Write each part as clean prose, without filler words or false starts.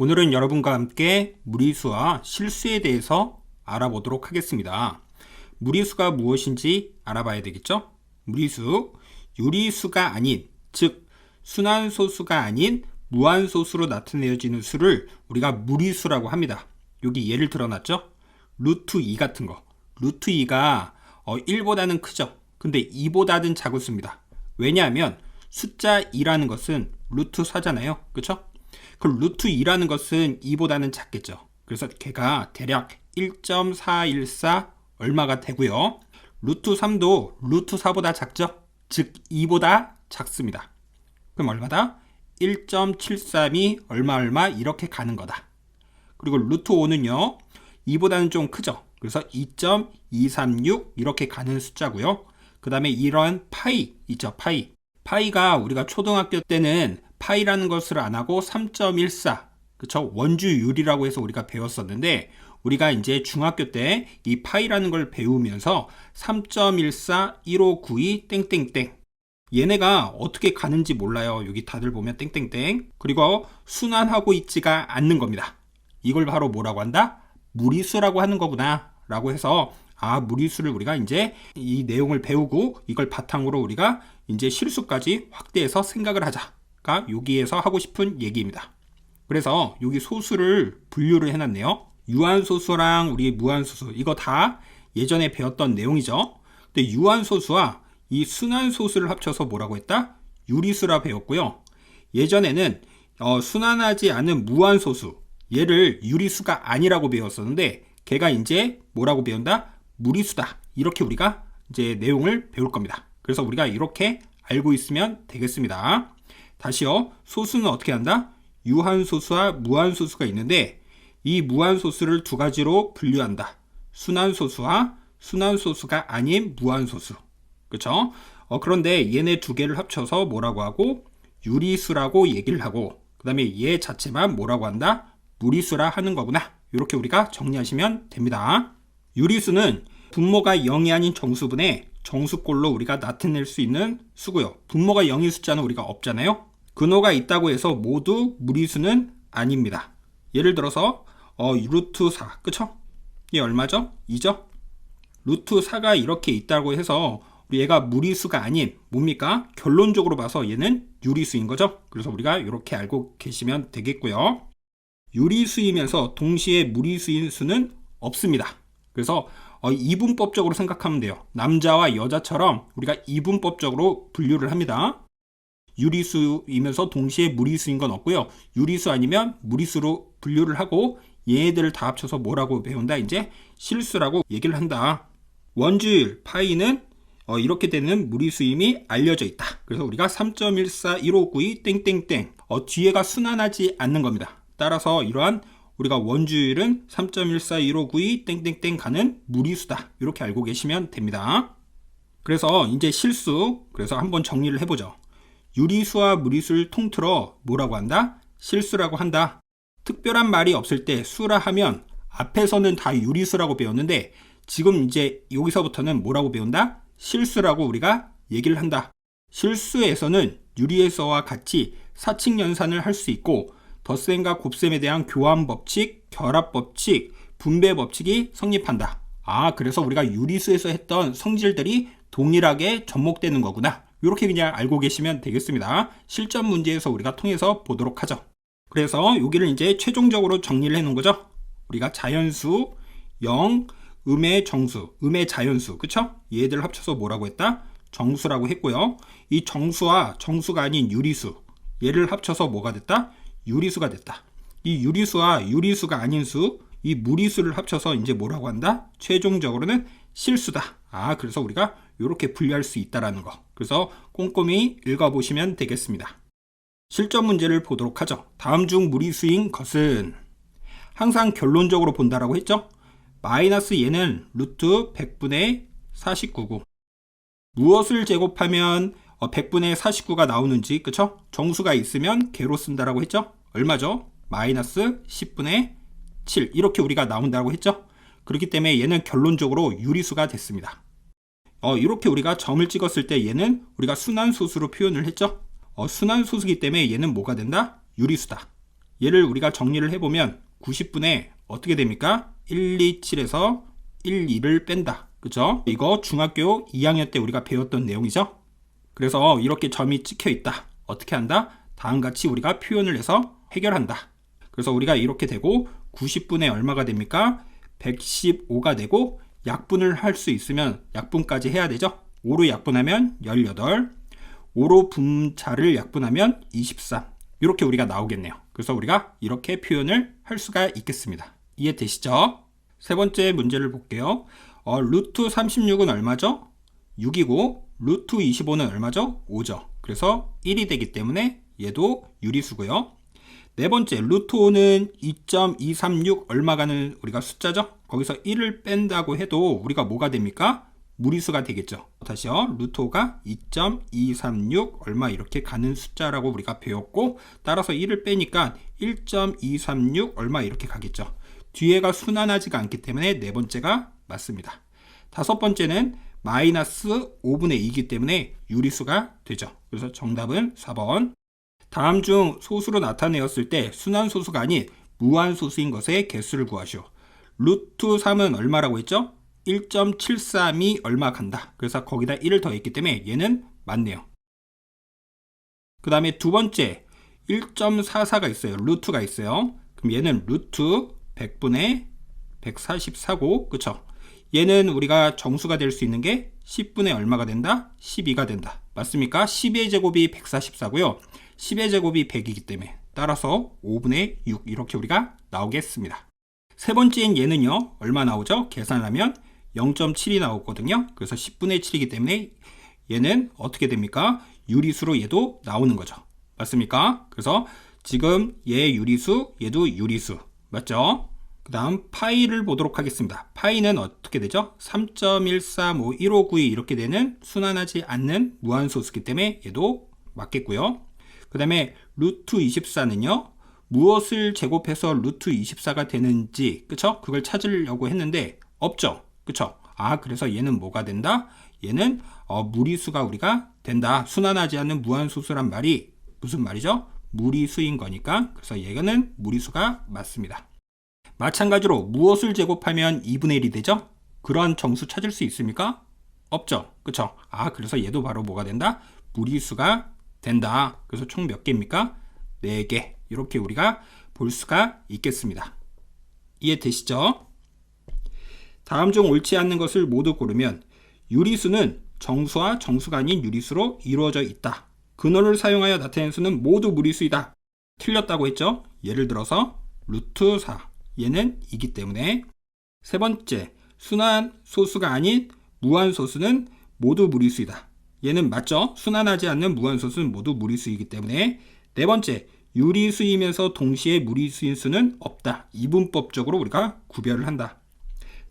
오늘은 여러분과 함께 무리수와 실수에 대해서 알아보도록 하겠습니다. 무리수가 무엇인지 알아봐야 되겠죠? 무리수, 유리수가 아닌, 즉 순환소수가 아닌 무한소수로 나타내어지는 수를 우리가 무리수라고 합니다. 여기 예를 들어놨죠? 루트 2 같은 거. 루트 2가 1보다는 크죠? 근데 2보다는 작습니다. 왜냐하면 숫자 2라는 것은 루트 4잖아요. 그쵸? 그 루트 2라는 것은 2보다는 작겠죠. 그래서 걔가 대략 1.414 얼마가 되고요. 루트 3도 루트 4보다 작죠? 즉 2보다 작습니다. 그럼 얼마다? 1.732 얼마 이렇게 가는 거다. 그리고 루트 5는요. 2보다는 좀 크죠? 그래서 2.236 이렇게 가는 숫자고요. 그 다음에 이런 파이 있죠? 파이가 우리가 초등학교 때는 파이라는 것을 안 하고 3.14 그쵸? 원주율이라고 해서 우리가 배웠었는데 우리가 이제 중학교 때 이 파이라는 걸 배우면서 3.14 1592 땡땡땡 얘네가 어떻게 가는지 몰라요. 여기 다들 보면 땡땡땡 그리고 순환하고 있지가 않는 겁니다. 이걸 바로 뭐라고 한다? 무리수라고 하는 거구나 라고 해서 무리수를 우리가 이제 이 내용을 배우고 이걸 바탕으로 우리가 이제 실수까지 확대해서 생각을 하자가 여기에서 하고 싶은 얘기입니다. 그래서 여기 소수를 분류를 해놨네요. 유한소수랑 우리 무한소수 이거 다 예전에 배웠던 내용이죠. 근데 유한소수와 이 순환소수를 합쳐서 뭐라고 했다? 유리수라 배웠고요. 예전에는 순환하지 않은 무한소수 얘를 유리수가 아니라고 배웠었는데 걔가 이제 뭐라고 배운다? 무리수다. 이렇게 우리가 이제 내용을 배울 겁니다. 그래서 우리가 이렇게 알고 있으면 되겠습니다. 다시요. 소수는 어떻게 한다? 유한소수와 무한소수가 있는데 이 무한소수를 두 가지로 분류한다. 순환소수와 순환소수가 아닌 무한소수. 그쵸? 그런데 얘네 두 개를 합쳐서 뭐라고 하고? 유리수라고 얘기를 하고 그 다음에 얘 자체만 뭐라고 한다? 무리수라 하는 거구나. 이렇게 우리가 정리하시면 됩니다. 유리수는 분모가 0이 아닌 정수분의 정수꼴로 우리가 나타낼 수 있는 수고요. 분모가 0인 숫자는 우리가 없잖아요. 근호가 있다고 해서 모두 무리수는 아닙니다. 예를 들어서 루트 4 그쵸? 얘 얼마죠? 2죠? 루트 4가 이렇게 있다고 해서 얘가 무리수가 아닌 뭡니까? 결론적으로 봐서 얘는 유리수인 거죠. 그래서 우리가 이렇게 알고 계시면 되겠고요. 유리수이면서 동시에 무리수인 수는 없습니다. 그래서 이분법적으로 생각하면 돼요. 남자와 여자처럼 우리가 이분법적으로 분류를 합니다. 유리수이면서 동시에 무리수인 건 없고요. 유리수 아니면 무리수로 분류를 하고 얘네들을 다 합쳐서 뭐라고 배운다? 이제 실수라고 얘기를 한다. 원주율 파이는 이렇게 되는 무리수임이 알려져 있다. 그래서 우리가 3.141592 땡땡땡 뒤에가 순환하지 않는 겁니다. 따라서 이러한 우리가 원주율은 3.141592 땡땡땡 가는 무리수다. 이렇게 알고 계시면 됩니다. 그래서 이제 실수 그래서 한번 정리를 해보죠. 유리수와 무리수를 통틀어 뭐라고 한다? 실수라고 한다. 특별한 말이 없을 때 수라 하면 앞에서는 다 유리수라고 배웠는데 지금 이제 여기서부터는 뭐라고 배운다? 실수라고 우리가 얘기를 한다. 실수에서는 유리에서와 같이 사칙연산을 할 수 있고 덧셈과 곱셈에 대한 교환법칙, 결합법칙, 분배법칙이 성립한다. 그래서 우리가 유리수에서 했던 성질들이 동일하게 접목되는 거구나. 이렇게 그냥 알고 계시면 되겠습니다. 실전 문제에서 우리가 통해서 보도록 하죠. 그래서 여기를 이제 최종적으로 정리를 해 놓은 거죠. 우리가 자연수, 0, 음의 정수, 음의 자연수, 그쵸? 얘들 합쳐서 뭐라고 했다? 정수라고 했고요. 이 정수와 정수가 아닌 유리수, 얘를 합쳐서 뭐가 됐다? 유리수가 됐다. 이 유리수와 유리수가 아닌 수, 이 무리수를 합쳐서 이제 뭐라고 한다? 최종적으로는 실수다. 그래서 우리가 이렇게 분류할 수 있다라는 거. 그래서 꼼꼼히 읽어보시면 되겠습니다. 실전 문제를 보도록 하죠. 다음 중 무리수인 것은 항상 결론적으로 본다라고 했죠. 마이너스 얘는 루트 100분의 49고 무엇을 제곱하면 100분의 49가 나오는지 그쵸? 정수가 있으면 개로 쓴다라고 했죠. 얼마죠? 마이너스 10분의 7 이렇게 우리가 나온다고 했죠. 그렇기 때문에 얘는 결론적으로 유리수가 됐습니다. 이렇게 우리가 점을 찍었을 때 얘는 우리가 순환소수로 표현을 했죠. 순환소수기 때문에 얘는 뭐가 된다? 유리수다. 얘를 우리가 정리를 해보면 90분의 어떻게 됩니까? 127에서 12를 뺀다. 그죠? 이거 중학교 2학년 때 우리가 배웠던 내용이죠? 그래서 이렇게 점이 찍혀 있다. 어떻게 한다? 다음같이 우리가 표현을 해서 해결한다. 그래서 우리가 이렇게 되고 90분의 얼마가 됩니까? 115가 되고 약분을 할 수 있으면 약분까지 해야 되죠? 5로 약분하면 18, 5로 분자를 약분하면 23. 이렇게 우리가 나오겠네요. 그래서 우리가 이렇게 표현을 할 수가 있겠습니다. 이해되시죠? 세 번째 문제를 볼게요. 루트 36은 얼마죠? 6이고 루트 25는 얼마죠? 5죠. 그래서 1이 되기 때문에 얘도 유리수고요. 네 번째, 루트 5는 2.236 얼마가는 우리가 숫자죠? 거기서 1을 뺀다고 해도 우리가 뭐가 됩니까? 무리수가 되겠죠. 다시요. 루트 5가 2.236 얼마 이렇게 가는 숫자라고 우리가 배웠고, 따라서 1을 빼니까 1.236 얼마 이렇게 가겠죠. 뒤에가 순환하지가 않기 때문에 네 번째가 맞습니다. 다섯 번째는 마이너스 5분의 2이기 때문에 유리수가 되죠. 그래서 정답은 4번. 다음 중 소수로 나타내었을 때 순환소수가 아닌 무한소수인 것의 개수를 구하시오. 루트 3은 얼마라고 했죠? 1.732 얼마 간다. 그래서 거기다 1을 더했기 때문에 얘는 맞네요. 그 다음에 두 번째 1.44가 있어요. 루트가 있어요. 그럼 얘는 루트 100분의 144고, 그쵸? 얘는 우리가 정수가 될 수 있는 게 10분의 얼마가 된다? 12가 된다. 맞습니까? 10의 제곱이 144고요. 10의 제곱이 100이기 때문에 따라서 5분의 6 이렇게 우리가 나오겠습니다. 세 번째인 얘는요. 얼마 나오죠? 계산하면 0.7이 나오거든요. 그래서 10분의 7이기 때문에 얘는 어떻게 됩니까? 유리수로 얘도 나오는 거죠. 맞습니까? 그래서 지금 얘 유리수, 얘도 유리수. 맞죠? 그 다음 파이를 보도록 하겠습니다. 파이는 어떻게 되죠? 3.1351592 이렇게 되는 순환하지 않는 무한소수이기 때문에 얘도 맞겠고요. 그 다음에 루트 24는요. 무엇을 제곱해서 루트 24가 되는지, 그쵸? 그걸 찾으려고 했는데 없죠? 그쵸? 그래서 얘는 뭐가 된다? 얘는 무리수가 우리가 된다. 순환하지 않는 무한소수란 말이 무슨 말이죠? 무리수인 거니까. 그래서 얘는 무리수가 맞습니다. 마찬가지로 무엇을 제곱하면 2분의 1이 되죠? 그런 정수 찾을 수 있습니까? 없죠? 그쵸? 그래서 얘도 바로 뭐가 된다? 무리수가 된다. 그래서 총 몇 개입니까? 4개. 이렇게 우리가 볼 수가 있겠습니다. 이해되시죠? 다음 중 옳지 않는 것을 모두 고르면 유리수는 정수와 정수가 아닌 유리수로 이루어져 있다. 근원을 사용하여 나타낸 수는 모두 무리수이다. 틀렸다고 했죠? 예를 들어서 루트 4. 얘는 2기 때문에. 세 번째, 순환소수가 아닌 무한소수는 모두 무리수이다. 얘는 맞죠? 순환하지 않는 무한소수는 모두 무리수이기 때문에. 네 번째, 유리수이면서 동시에 무리수인 수는 없다. 이분법적으로 우리가 구별을 한다.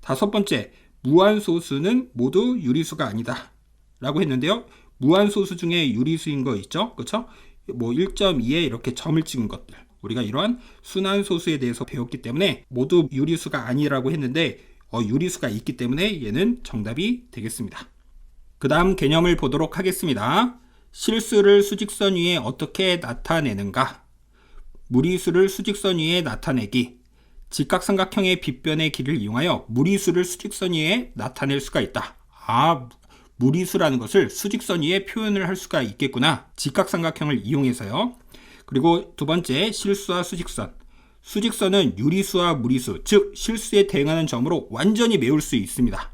다섯 번째, 무한소수는 모두 유리수가 아니다 라고 했는데요. 무한소수 중에 유리수인 거 있죠? 그쵸? 뭐 1.2에 이렇게 점을 찍은 것들, 우리가 이러한 순환소수에 대해서 배웠기 때문에 모두 유리수가 아니라고 했는데 유리수가 있기 때문에 얘는 정답이 되겠습니다. 그 다음 개념을 보도록 하겠습니다. 실수를 수직선 위에 어떻게 나타내는가? 무리수를 수직선 위에 나타내기. 직각삼각형의 빗변의 길을 이용하여 무리수를 수직선 위에 나타낼 수가 있다. 무리수라는 것을 수직선 위에 표현을 할 수가 있겠구나. 직각삼각형을 이용해서요. 그리고 두 번째, 실수와 수직선. 수직선은 유리수와 무리수, 즉 실수에 대응하는 점으로 완전히 메울 수 있습니다.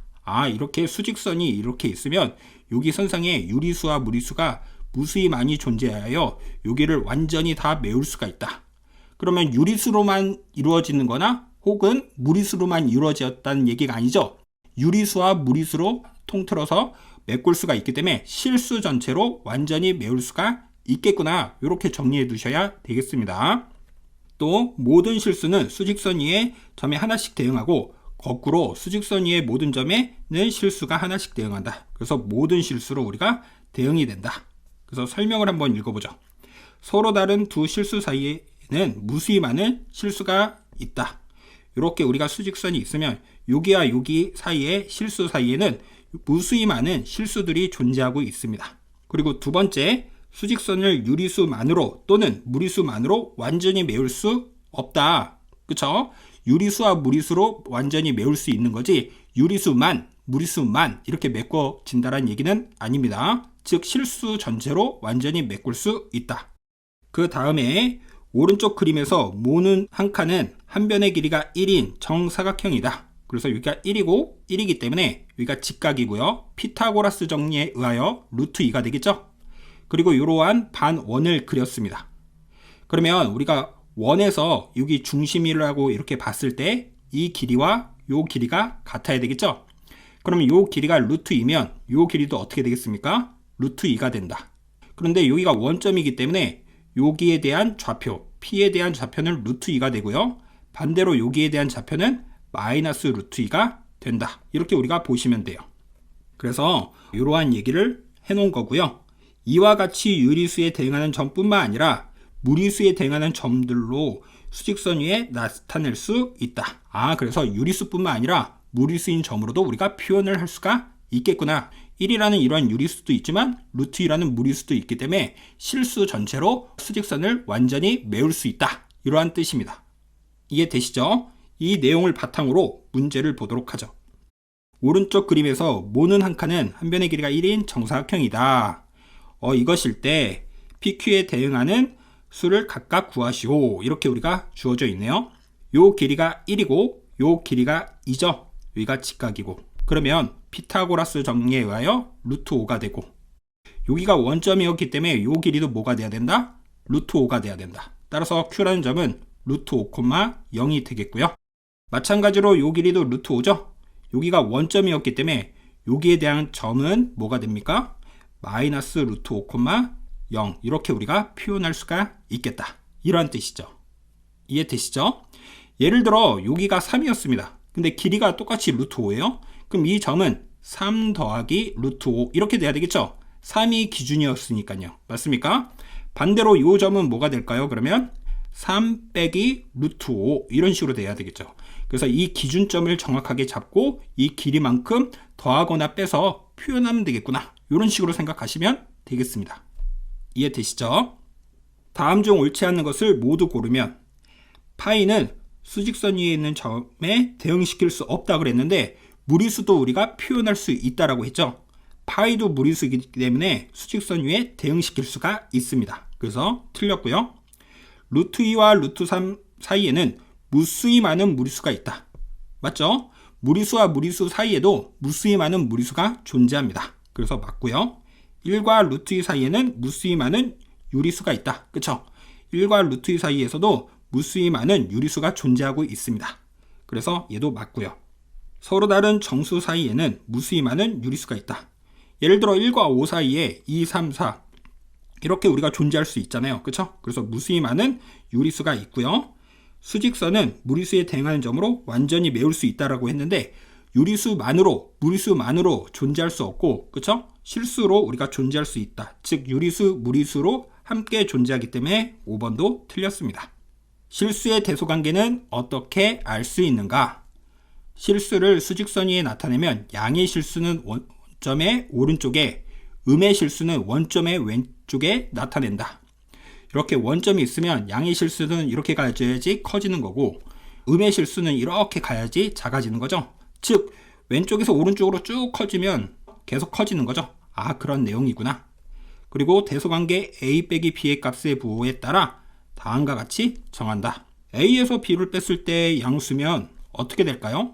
이렇게 수직선이 이렇게 있으면 여기 선상에 유리수와 무리수가 무수히 많이 존재하여 여기를 완전히 다 메울 수가 있다. 그러면 유리수로만 이루어지는 거나 혹은 무리수로만 이루어졌다는 얘기가 아니죠. 유리수와 무리수로 통틀어서 메꿀 수가 있기 때문에 실수 전체로 완전히 메울 수가 있겠구나. 이렇게 정리해 두셔야 되겠습니다. 또 모든 실수는 수직선 위에 점에 하나씩 대응하고 거꾸로 수직선 위의 모든 점에는 실수가 하나씩 대응한다. 그래서 모든 실수로 우리가 대응이 된다. 그래서 설명을 한번 읽어보죠. 서로 다른 두 실수 사이에는 무수히 많은 실수가 있다. 이렇게 우리가 수직선이 있으면 여기와 여기 사이에 실수 사이에는 무수히 많은 실수들이 존재하고 있습니다. 그리고 두 번째, 수직선을 유리수만으로 또는 무리수만으로 완전히 메울 수 없다. 그쵸? 유리수와 무리수로 완전히 메울 수 있는 거지 유리수만, 무리수만 이렇게 메꿔진다는 얘기는 아닙니다. 즉 실수 전체로 완전히 메꿀 수 있다. 그 다음에 오른쪽 그림에서 모는 한 칸은 한 변의 길이가 1인 정사각형이다. 그래서 여기가 1이고 1이기 때문에 여기가 직각이고요. 피타고라스 정리에 의하여 루트 2가 되겠죠. 그리고 이러한 반원을 그렸습니다. 그러면 우리가 원에서 여기 중심이라고 이렇게 봤을 때 이 길이와 이 길이가 같아야 되겠죠. 그러면 이 길이가 루트 2면 이 길이도 어떻게 되겠습니까? 루트 2가 된다. 그런데 여기가 원점이기 때문에 여기에 대한 좌표, P에 대한 좌표는 루트 2가 되고요. 반대로 여기에 대한 좌표는 마이너스 루트 2가 된다. 이렇게 우리가 보시면 돼요. 그래서 이러한 얘기를 해놓은 거고요. 이와 같이 유리수에 대응하는 점뿐만 아니라 무리수에 대응하는 점들로 수직선 위에 나타낼 수 있다. 그래서 유리수뿐만 아니라 무리수인 점으로도 우리가 표현을 할 수가 있겠구나. 1이라는 이러한 유리수도 있지만 루트 2라는 무리수도 있기 때문에 실수 전체로 수직선을 완전히 메울 수 있다. 이러한 뜻입니다. 이해되시죠? 이 내용을 바탕으로 문제를 보도록 하죠. 오른쪽 그림에서 모는 한 칸은 한 변의 길이가 1인 정사각형이다. 이것일 때 PQ에 대응하는 수를 각각 구하시오. 이렇게 우리가 주어져 있네요. 요 길이가 1이고 요 길이가 2죠. 여기가 직각이고. 그러면 피타고라스 정리에 의하여 루트 5가 되고 여기가 원점이었기 때문에 요 길이도 뭐가 돼야 된다? 루트 5가 돼야 된다. 따라서 Q라는 점은 루트 5,0이 되겠고요. 마찬가지로 요 길이도 루트 5죠. 여기가 원점이었기 때문에 여기에 대한 점은 뭐가 됩니까? 마이너스 루트 5,0 이렇게 우리가 표현할 수가 있겠다. 이러한 뜻이죠. 이해되시죠? 예를 들어 여기가 3이었습니다. 근데 길이가 똑같이 루트 5예요. 그럼 이 점은 3 더하기 루트 5 이렇게 돼야 되겠죠? 3이 기준이었으니까요. 맞습니까? 반대로 이 점은 뭐가 될까요? 그러면 3 빼기 루트 5 이런 식으로 돼야 되겠죠. 그래서 이 기준점을 정확하게 잡고 이 길이만큼 더하거나 빼서 표현하면 되겠구나. 이런 식으로 생각하시면 되겠습니다. 이해되시죠? 다음 중 옳지 않는 것을 모두 고르면 파이는 수직선 위에 있는 점에 대응시킬 수 없다 그랬는데 무리수도 우리가 표현할 수 있다라고 했죠. 파이도 무리수이기 때문에 수직선 위에 대응시킬 수가 있습니다. 그래서 틀렸고요. 루트 2와 루트 3 사이에는 무수히 많은 무리수가 있다. 맞죠? 무리수와 무리수 사이에도 무수히 많은 무리수가 존재합니다. 그래서 맞고요. 1과 루트 2 사이에는 무수히 많은 유리수가 있다. 그쵸? 1과 루트 2 사이에서도 무수히 많은 유리수가 존재하고 있습니다. 그래서 얘도 맞고요. 서로 다른 정수 사이에는 무수히 많은 유리수가 있다. 예를 들어 1과 5 사이에 2, 3, 4 이렇게 우리가 존재할 수 있잖아요. 그쵸? 그래서 무수히 많은 유리수가 있고요. 수직선은 무리수에 대응하는 점으로 완전히 메울 수 있다라고 했는데 유리수만으로, 무리수만으로 존재할 수 없고, 그쵸? 실수로 우리가 존재할 수 있다. 즉 유리수, 무리수로 함께 존재하기 때문에 5번도 틀렸습니다. 실수의 대소관계는 어떻게 알 수 있는가? 실수를 수직선 위에 나타내면 양의 실수는 원점의 오른쪽에, 음의 실수는 원점의 왼쪽에 나타낸다. 이렇게 원점이 있으면 양의 실수는 이렇게 가야지 커지는 거고 음의 실수는 이렇게 가야지 작아지는 거죠. 즉 왼쪽에서 오른쪽으로 쭉 커지면 계속 커지는 거죠. 그런 내용이구나. 그리고 대소관계 A 빼기 B의 값의 부호에 따라 다음과 같이 정한다. A에서 B를 뺐을 때 양수면 어떻게 될까요?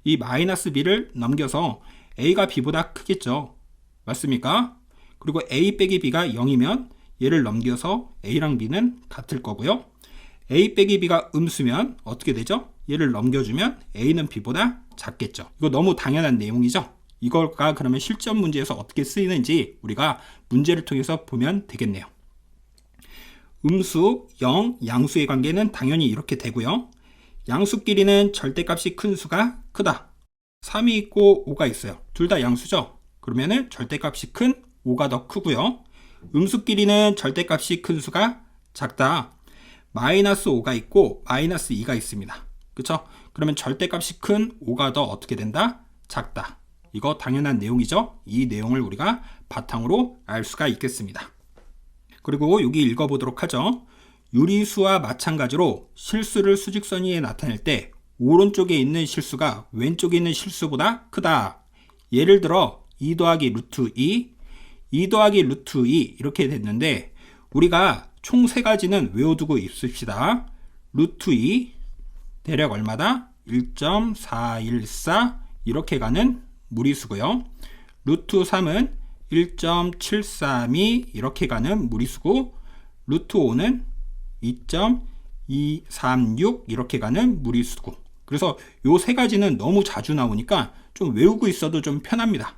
이 마이너스 B를 넘겨서 A가 B보다 크겠죠. 맞습니까? 그리고 A 빼기 B가 0이면 얘를 넘겨서 A랑 B는 같을 거고요. A 빼기 B가 음수면 어떻게 되죠? 얘를 넘겨주면 A는 B보다 작겠죠. 이거 너무 당연한 내용이죠. 이걸가 그러면 실전 문제에서 어떻게 쓰이는지 우리가 문제를 통해서 보면 되겠네요. 음수, 0, 양수의 관계는 당연히 이렇게 되고요. 양수끼리는 절대값이 큰 수가 크다. 3이 있고 5가 있어요. 둘 다 양수죠. 그러면은 절대값이 큰 5가 더 크고요. 음수끼리는 절대값이 큰 수가 작다. 마이너스 5가 있고 마이너스 2가 있습니다. 그쵸? 그러면 절대값이 큰 5가 더 어떻게 된다? 작다. 이거 당연한 내용이죠. 이 내용을 우리가 바탕으로 알 수가 있겠습니다. 그리고 여기 읽어보도록 하죠. 유리수와 마찬가지로 실수를 수직선 위에 나타낼 때 오른쪽에 있는 실수가 왼쪽에 있는 실수보다 크다. 예를 들어 2 더하기 루트 2, 2 더하기 루트 2 이렇게 됐는데 우리가 총 세 가지는 외워두고 있읍시다. 루트 2 대략 얼마다? 1.414 이렇게 가는 무리수고요. 루트 3은 1.732 이렇게 가는 무리수고 루트 5는 2.236 이렇게 가는 무리수고 그래서 요 세 가지는 너무 자주 나오니까 좀 외우고 있어도 좀 편합니다.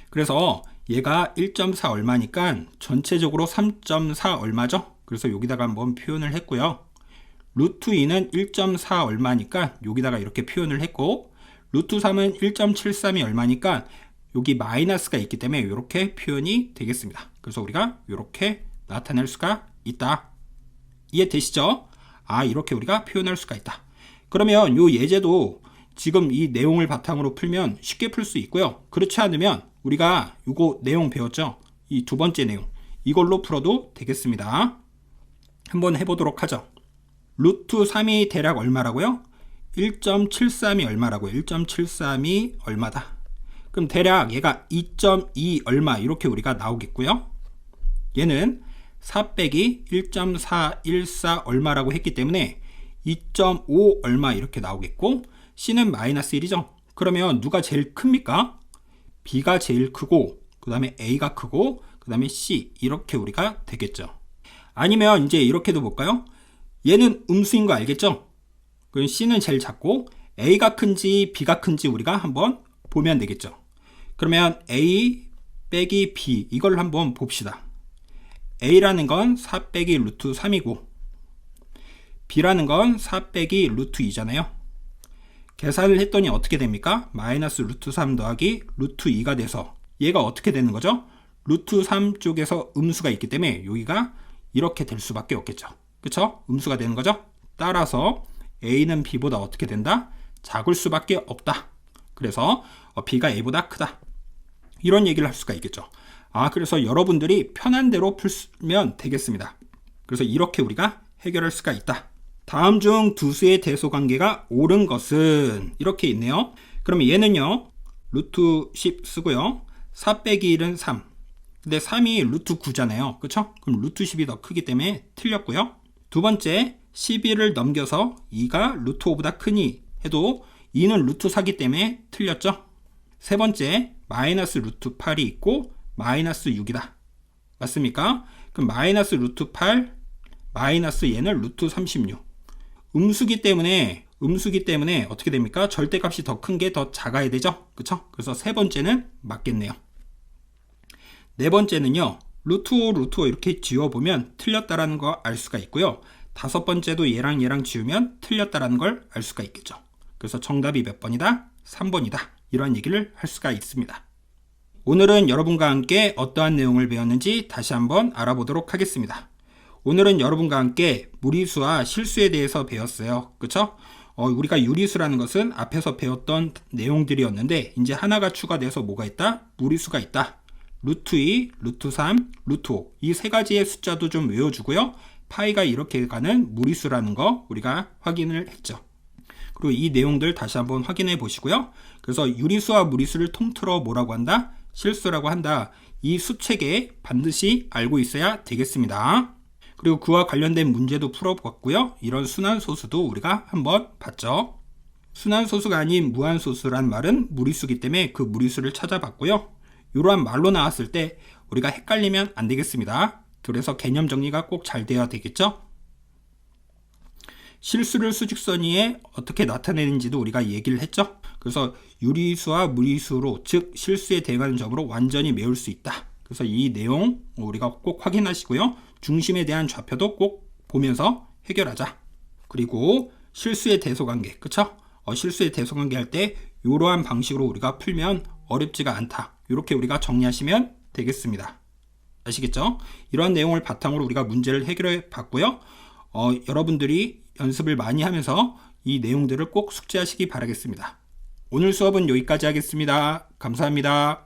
그래서 얘가 1.4 얼마니까 전체적으로 3.4 얼마죠? 그래서 여기다가 한번 표현을 했고요. 루트 2는 1.4 얼마니까 여기다가 이렇게 표현을 했고 루트 3은 1.73이 얼마니까 여기 마이너스가 있기 때문에 이렇게 표현이 되겠습니다. 그래서 우리가 이렇게 나타낼 수가 있다. 이해되시죠? 이렇게 우리가 표현할 수가 있다. 그러면 요 예제도 지금 이 내용을 바탕으로 풀면 쉽게 풀 수 있고요. 그렇지 않으면 우리가 요거 내용 배웠죠? 이 두 번째 내용 이걸로 풀어도 되겠습니다. 한번 해보도록 하죠. 루트 3이 대략 얼마라고요? 1.73이 얼마라고요? 1.73이 얼마다. 그럼 대략 얘가 2.2 얼마 이렇게 우리가 나오겠고요. 얘는 4 빼기 1.414 얼마라고 했기 때문에 2.5 얼마 이렇게 나오겠고 C는 마이너스 1이죠. 그러면 누가 제일 큽니까? B가 제일 크고 그 다음에 A가 크고 그 다음에 C 이렇게 우리가 되겠죠. 아니면 이제 이렇게도 볼까요? 얘는 음수인 거 알겠죠? 그럼 C는 제일 작고 A가 큰지 B가 큰지 우리가 한번 보면 되겠죠. 그러면 A 빼기 B 이걸 한번 봅시다. A라는 건 4 빼기 루트 3이고 B라는 건 4 빼기 루트 2잖아요. 계산을 했더니 어떻게 됩니까? 마이너스 루트 3 더하기 루트 2가 돼서 얘가 어떻게 되는 거죠? 루트 3 쪽에서 음수가 있기 때문에 여기가 이렇게 될 수밖에 없겠죠. 그쵸? 음수가 되는 거죠. 따라서 A는 B보다 어떻게 된다? 작을 수밖에 없다. 그래서 B가 A보다 크다. 이런 얘기를 할 수가 있겠죠. 그래서 여러분들이 편한 대로 풀면 되겠습니다. 그래서 이렇게 우리가 해결할 수가 있다. 다음 중 두 수의 대소관계가 옳은 것은 이렇게 있네요. 그러면 얘는요. 루트 10 쓰고요. 4 빼기 1은 3. 근데 3이 루트 9잖아요. 그쵸? 그럼 루트 10이 더 크기 때문에 틀렸고요. 두 번째 11을 넘겨서 2가 루트 5보다 크니 해도 2는 루트 4기 때문에 틀렸죠. 세 번째 마이너스 루트 8이 있고 마이너스 6이다. 맞습니까? 그럼 마이너스 루트 8 마이너스 얘는 루트 36. 음수기 때문에 어떻게 됩니까? 절대값이 더 큰 게 더 작아야 되죠. 그쵸? 그래서 세 번째는 맞겠네요. 네 번째는요. 루트 5 루트 5 이렇게 지워보면 틀렸다라는 거 알 수가 있고요. 다섯 번째도 얘랑 지우면 틀렸다라는 걸 알 수가 있겠죠. 그래서 정답이 몇 번이다? 3번이다. 이런 얘기를 할 수가 있습니다. 오늘은 여러분과 함께 어떠한 내용을 배웠는지 다시 한번 알아보도록 하겠습니다. 오늘은 여러분과 함께 무리수와 실수에 대해서 배웠어요. 그쵸? 우리가 유리수라는 것은 앞에서 배웠던 내용들이었는데 이제 하나가 추가돼서 뭐가 있다? 무리수가 있다. 루트 2, 루트 3, 루트 5 이 세 가지의 숫자도 좀 외워주고요. 파이가 이렇게 가는 무리수라는 거 우리가 확인을 했죠. 그리고 이 내용들 다시 한번 확인해 보시고요. 그래서 유리수와 무리수를 통틀어 뭐라고 한다? 실수라고 한다. 이 수체계 반드시 알고 있어야 되겠습니다. 그리고 그와 관련된 문제도 풀어봤고요. 이런 순환소수도 우리가 한번 봤죠. 순환소수가 아닌 무한소수란 말은 무리수기 때문에 그 무리수를 찾아봤고요. 이러한 말로 나왔을 때 우리가 헷갈리면 안 되겠습니다. 그래서 개념 정리가 꼭 잘 되어야 되겠죠. 실수를 수직선 위에 어떻게 나타내는지도 우리가 얘기를 했죠. 그래서 유리수와 무리수로 즉 실수에 대응하는 점으로 완전히 메울 수 있다. 그래서 이 내용 우리가 꼭 확인하시고요. 중심에 대한 좌표도 꼭 보면서 해결하자. 그리고 실수의 대소관계, 그쵸? 실수의 대소관계 할 때 이러한 방식으로 우리가 풀면 어렵지가 않다. 이렇게 우리가 정리하시면 되겠습니다. 아시겠죠? 이러한 내용을 바탕으로 우리가 문제를 해결해 봤고요. 여러분들이 연습을 많이 하면서 이 내용들을 꼭 숙지하시기 바라겠습니다. 오늘 수업은 여기까지 하겠습니다. 감사합니다.